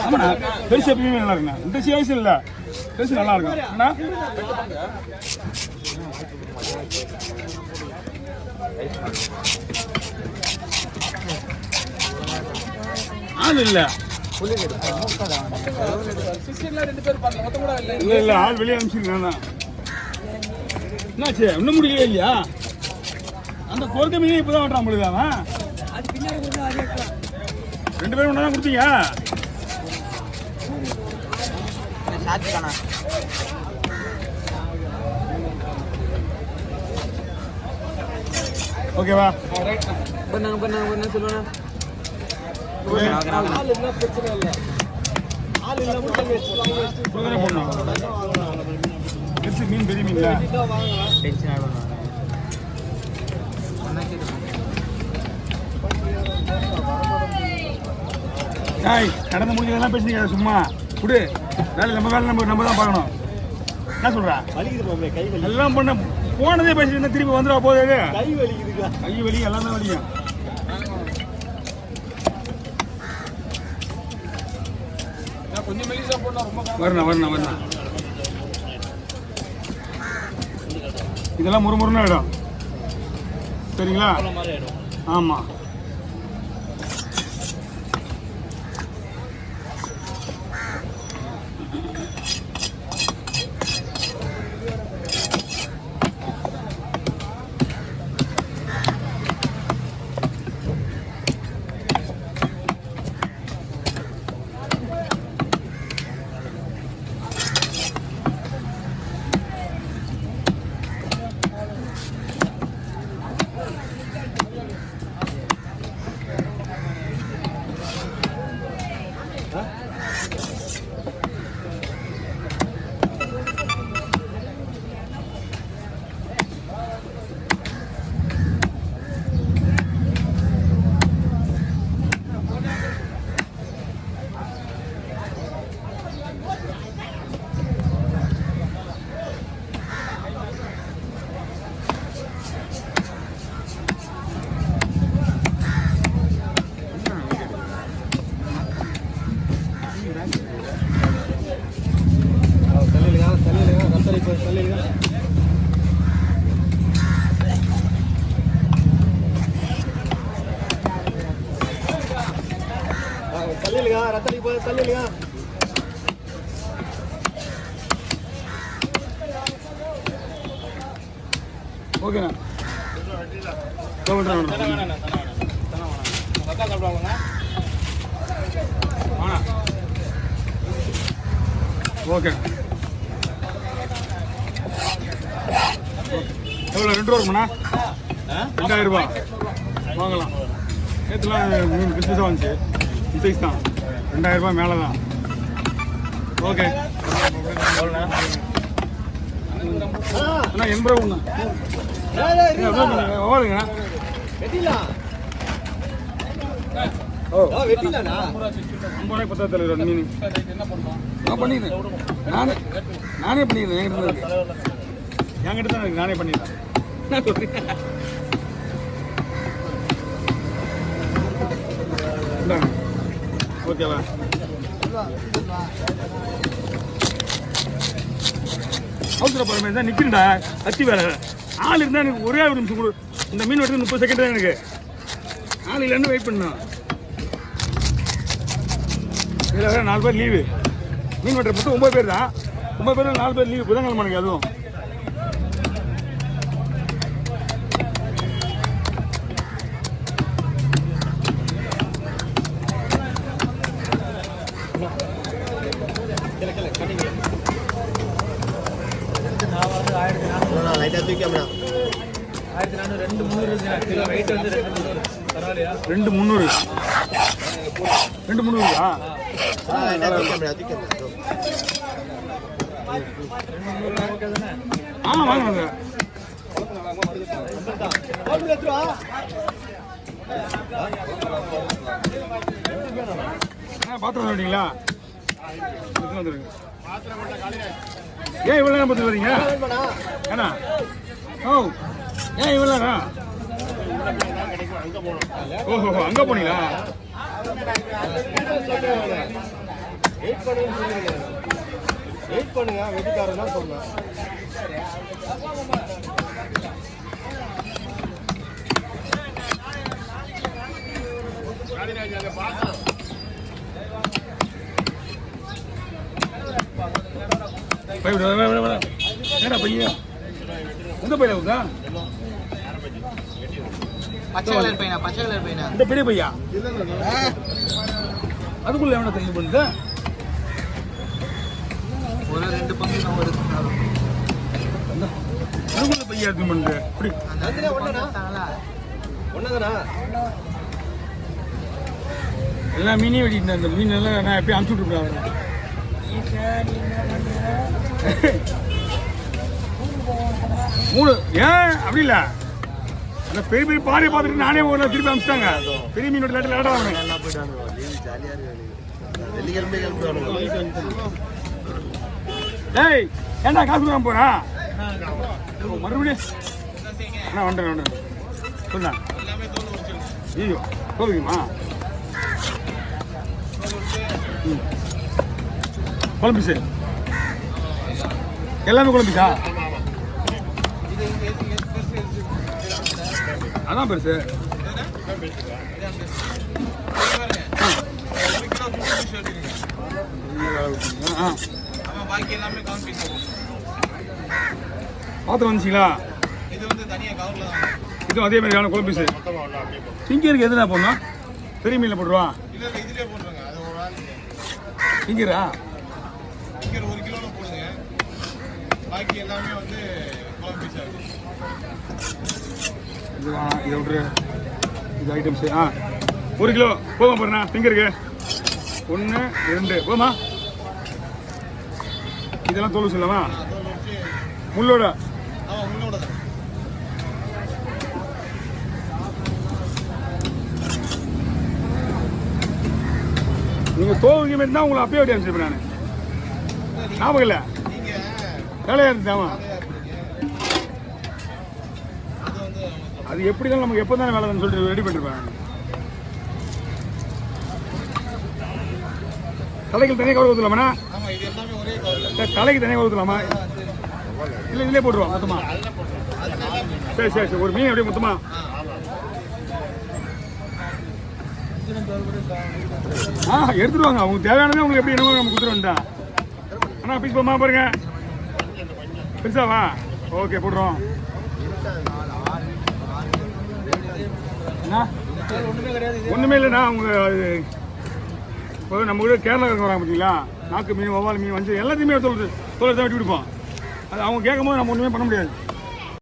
ஆமாண்ணா பெருசு எப்பயுமே நல்லா இருக்குண்ணா. இந்த சைஸ் இல்லை, பெருசு நல்லா இருக்கும் அண்ணா. ஆள் இல்லை இல்லை, ஆள் வெளியே அனுப்பிச்சிருக்கேன். என்னாச்சு இன்னும் முடியவே இல்லையா? அந்த குழந்தை மீன் இப்பதான் வெட்டுறான் பொழுது அவன். 2 பேரும் ஒன்றா தான் கொடுத்தீங்க. ஓகேவா? பண்ணாங்க சொல்லுவேன். மீன் பெரிய மீன் நடந்து முடிஞ்சதெல்லாம் பேசுறீங்க. சும்மா குடு வேலை, நம்ம வேலை நம்ம தான் பார்க்கணும். என்ன சொல்றா? எல்லாம் பண்ண போனதே பேசிட்டு திருப்பி வந்துடா போகுது. கை வலி எல்லாம் தான் வலிக்கும். வரணும் இதெல்லாம் முறுமுறுன்னு ஆயிடும். சரிங்களா? ஆமா. ஓகேண்ணா. ஓகே எவ்வளோ? 2 ரூபா இருக்குமாண்ணா? 2000 ரூபா வாங்கலாம். நேற்றுலாம் மீன் பிஸ்னஸாக வந்துச்சு. சைஸ் தான் 2000 ரூபா மேலே தான். ஓகே அண்ணா 80 ரூபா ஒன்று ஓடுங்கண்ணா. ஓ 50 ரூபாய் 10 ரூபா மீன் நான் பண்ணிடுறேன். நானே பண்ணிடுறேன். என்கிட்ட தான் இருக்கு, நானே பண்ணிடுறேன். ஓகேவா? அவசர போகிற மாதிரி தான் நிற்கிறேன்டா. அத்தி வேலை ஆள் இருந்தால் எனக்கு ஒரே ஒரு நிமிஷம் கொடு. இந்த மீன் வெட்டுறது 30 செகண்ட் தான் எனக்கு. ஆள் இல்லைன்னு வெயிட் பண்ணணும். இதில் வேறு 4 பேர் லீவு. மீன் வெட்டுற மொத்தம் 9 பேர் தான். 9 பேர் 4 பேர் லீவு. புதன்கிழமை எனக்கு அதுவும். ரெண்டு 300 வாங்க பாத்திரம் வந்துட்டீங்களா? ஏன் இவ்வளோ நேரம் பார்த்து வரீங்க? ஏண்ணா ஓ ஏன் இவ்வளோ நேரம்? ஓஹோ அங்கே போனீங்களா? வெயிட் பண்ணுங்க வெட்டிக்காரன் தான் சொன்னேன். என்னடா பையன் எந்த பையன் இருக்கா பச்சை கலர் பையனா பச்சை கலர் பையனா இந்த பெரிய பையா அதுக்குள்ள எவனை தெரிஞ்சு பண்ணுது ஒரு ரெண்டு பங்கு நான் ஒரு அதுக்குள்ள பையா இருக்கு பண்ணுது அப்படி ஒன்னதானா எல்லாம் மீனே வெட்டிட்டு அந்த மீன் எல்லாம் நான் எப்பயும் அனுப்பிச்சு விட்டுருக்கேன் மூணு ஏன் அப்படி இல்லை அந்த பெரிய பெரிய பாறையை பார்த்துட்டு நானே ஒரு திருப்பி அனுப்பிச்சிட்டாங்க பெரிய மீன் லேட்டில் லேட்டாக வாங்க எல்லாம் போயிட்டானுங்க. லீவு ஜாலியா இருக்கு. வெள்ளிக்கிழமை கிளம்பிடுவானுங்க. டேய் ஏன்டா காசு கொடுக்காம போறா மறுபடியும் அண்ணா வந்துடுறேன் சொன்னா ஐயோ கோவிக்குமா குழம்பு சார் எல்லாமே குழம்பிச்சா அதான் பெருசு பார்த்து வந்துச்சிங்களா இதுவும் அதே மாதிரியான குழம்பு சார் சிங்கருக்கு எதுனா போடணும் பெரிய மீனில் போட்டுருவா சிங்கரா ஒரு கிலோல போடுங்க. பாக்கி எல்லாமே வந்து குழம்பு பீஸா இருக்கு. இது இதை விட்ரு இது ஐட்டம்ஸு ஒரு கிலோ போதும் பாருண்ணா ஃபிங்கருக்கு 1 2 போமா இதெல்லாம் தோல் சொல்லாமா முள்ளோட ஆமா முள்ளோட தான். நீங்கள் தோல் வைக்க மாதிரி தான் உங்களை அப்பயே வெட்டி அனுப்பிச்சிருப்பேன் நான் ஞாபகம் இல்லை நீங்க வேலையாக இருந்துச்சாமா அது வந்து அது எப்படி தான் நமக்கு எப்போ தானே வேலைன்னு சொல்லிட்டு ரெடி பண்ணிருப்பேன் தலைக்கு தனியாக கவர் ஊற்றலாமாண்ணா ஆமா இது எல்லாமே ஒரே கவர்ல. தலைக்கு தனியாக ஊற்றலாமா இல்லை இதிலே போட்டுருவோம் மொத்தமா சரி சரி சரி ஒரு மீன் அப்படியே மொத்தமா எடுத்துட்டு வாங்க உங்களுக்கு தேவையானதே உங்களுக்கு எப்படி என்னமோ நம்ம கொடுத்துருவோம்டா அண்ணா பீஸ் போமா பாருங்க பெருசாவா ஓகே போடுறோம் அண்ணா ஒன்றுமே இல்லைண்ணா அவங்க அது இப்போ நம்ம கூட கேரளாவுக்கு வராங்க பார்த்தீங்களா நாக்கு மீன் வவ்வால் மீன் வந்து எல்லாத்தையுமே தோல் தான் வெட்டி கொடுப்போம் அது அவங்க கேட்கும் போது நம்ம ஒன்றுமே பண்ண முடியாது